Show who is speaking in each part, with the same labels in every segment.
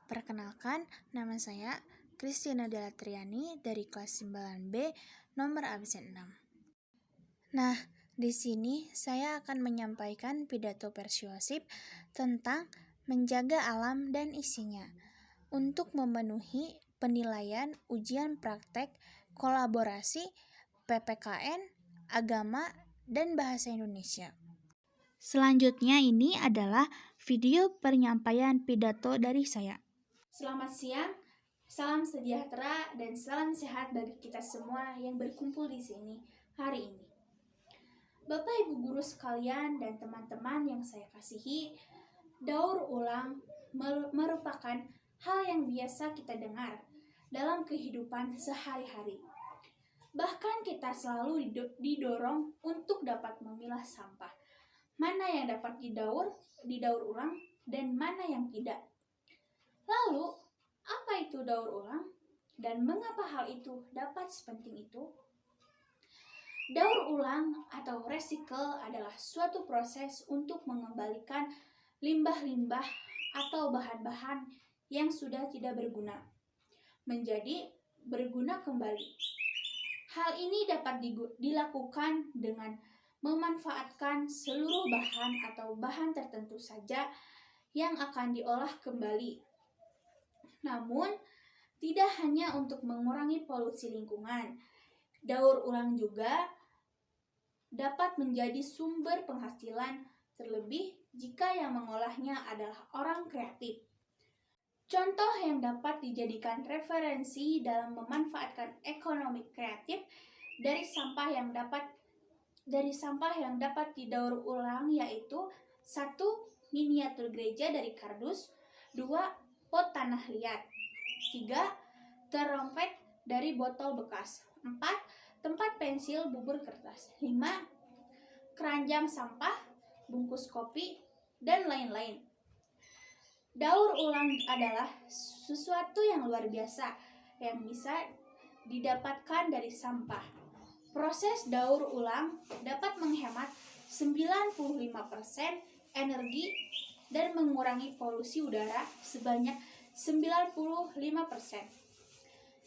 Speaker 1: Perkenalkan, nama saya Christina Della Triani dari kelas 9B, nomor absen 6. Nah, di sini saya akan menyampaikan pidato persuasif tentang menjaga alam dan isinya untuk memenuhi penilaian ujian praktek, kolaborasi, PPKN, agama, dan bahasa Indonesia. Selanjutnya ini adalah video penyampaian pidato dari saya.
Speaker 2: Selamat siang, salam sejahtera dan salam sehat bagi kita semua yang berkumpul di sini hari ini. Bapak Ibu guru sekalian dan teman-teman yang saya kasihi, daur ulang merupakan hal yang biasa kita dengar dalam kehidupan sehari-hari. Bahkan kita selalu didorong untuk dapat memilah sampah. Mana yang dapat didaur ulang dan mana yang tidak. Lalu, apa itu daur ulang dan mengapa hal itu dapat sepenting itu? Daur ulang atau recycle adalah suatu proses untuk mengembalikan limbah-limbah atau bahan-bahan yang sudah tidak berguna menjadi berguna kembali. Hal ini dapat dilakukan dengan memanfaatkan seluruh bahan atau bahan tertentu saja yang akan diolah kembali. Namun, tidak hanya untuk mengurangi polusi lingkungan, daur ulang juga dapat menjadi sumber penghasilan, terlebih jika yang mengolahnya adalah orang kreatif. Contoh yang dapat dijadikan referensi dalam memanfaatkan ekonomi kreatif dari sampah yang dapat didaur ulang yaitu 1. Miniatur gereja dari kardus, 2. Pot tanah liat, 3. Terompet dari botol bekas, 4. Tempat pensil bubur kertas, 5. Keranjang sampah, bungkus kopi, dan lain-lain. Daur ulang adalah sesuatu yang luar biasa yang bisa didapatkan dari sampah. Proses daur ulang dapat menghemat 95% energi dan mengurangi polusi udara sebanyak 95%.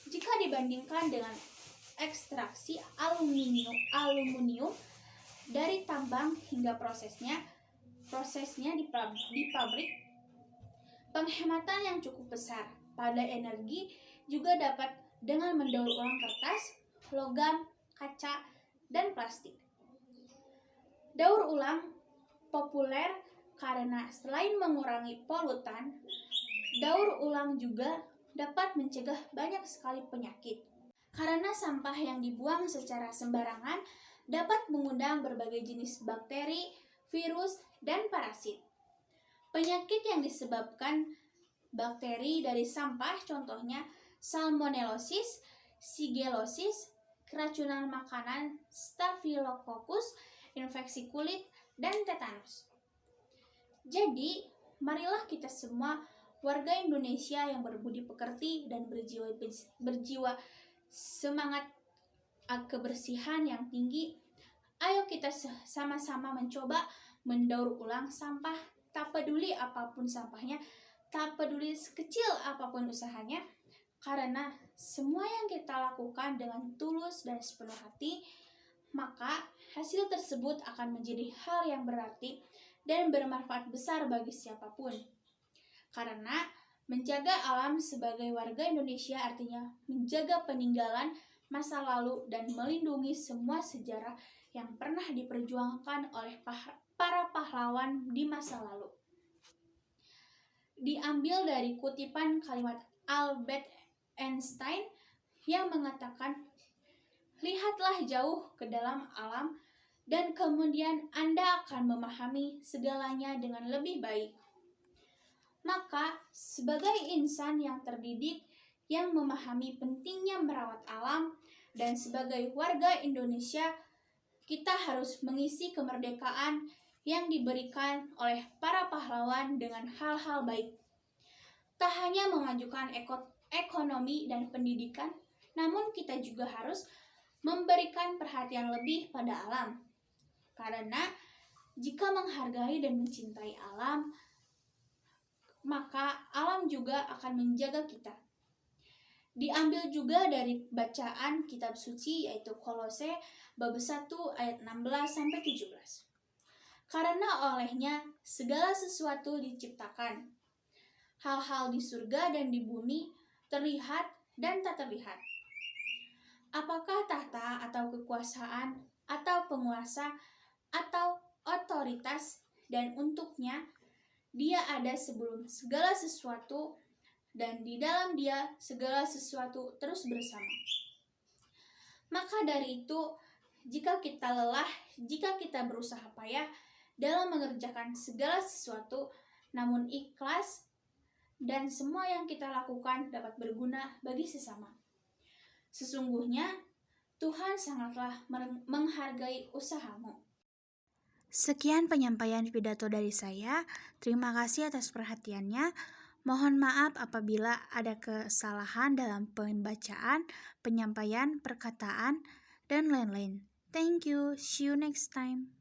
Speaker 2: Jika dibandingkan dengan ekstraksi aluminium dari tambang hingga prosesnya di pabrik, penghematan yang cukup besar pada energi juga dapat dengan mendaur ulang kertas, logam, kaca, dan plastik. Daur ulang populer karena selain mengurangi polutan, daur ulang juga dapat mencegah banyak sekali penyakit. Karena sampah yang dibuang secara sembarangan dapat mengundang berbagai jenis bakteri, virus, dan parasit. Penyakit yang disebabkan bakteri dari sampah contohnya salmonellosis, shigellosis, keracunan makanan, staphylococcus, infeksi kulit, dan tetanus. Jadi, marilah kita semua warga Indonesia yang berbudi pekerti dan berjiwa semangat kebersihan yang tinggi, ayo kita sama-sama mencoba mendaur ulang sampah, tak peduli apapun sampahnya, tak peduli sekecil apapun usahanya, karena semua yang kita lakukan dengan tulus dan sepenuh hati, maka hasil tersebut akan menjadi hal yang berarti dan bermanfaat besar bagi siapapun. Karena menjaga alam sebagai warga Indonesia artinya menjaga peninggalan masa lalu dan melindungi semua sejarah yang pernah diperjuangkan oleh para pahlawan di masa lalu. Diambil dari kutipan kalimat Albert Einstein yang mengatakan, "Lihatlah jauh ke dalam alam dan kemudian Anda akan memahami segalanya dengan lebih baik." Maka, sebagai insan yang terdidik yang memahami pentingnya merawat alam dan sebagai warga Indonesia, kita harus mengisi kemerdekaan yang diberikan oleh para pahlawan dengan hal-hal baik. Tak hanya memajukan ekonomi dan pendidikan, namun kita juga harus memberikan perhatian lebih pada alam. Karena jika menghargai dan mencintai alam, maka alam tolong juga akan menjaga kita. Diambil juga dari bacaan kitab suci yaitu Kolose bab 1 ayat 16-17. Karena olehnya segala sesuatu diciptakan, hal-hal di surga dan di bumi, terlihat dan tak terlihat. Apakah tahta atau kekuasaan atau penguasa atau otoritas, dan untuknya dia ada sebelum segala sesuatu, dan di dalam dia segala sesuatu terus bersama. Maka dari itu, jika kita lelah, jika kita berusaha payah dalam mengerjakan segala sesuatu, namun ikhlas, dan semua yang kita lakukan dapat berguna bagi sesama. Sesungguhnya, Tuhan sangatlah menghargai usahamu.
Speaker 1: Sekian penyampaian pidato dari saya. Terima kasih atas perhatiannya. Mohon maaf apabila ada kesalahan dalam pembacaan, penyampaian, perkataan, dan lain-lain. Thank you. See you next time.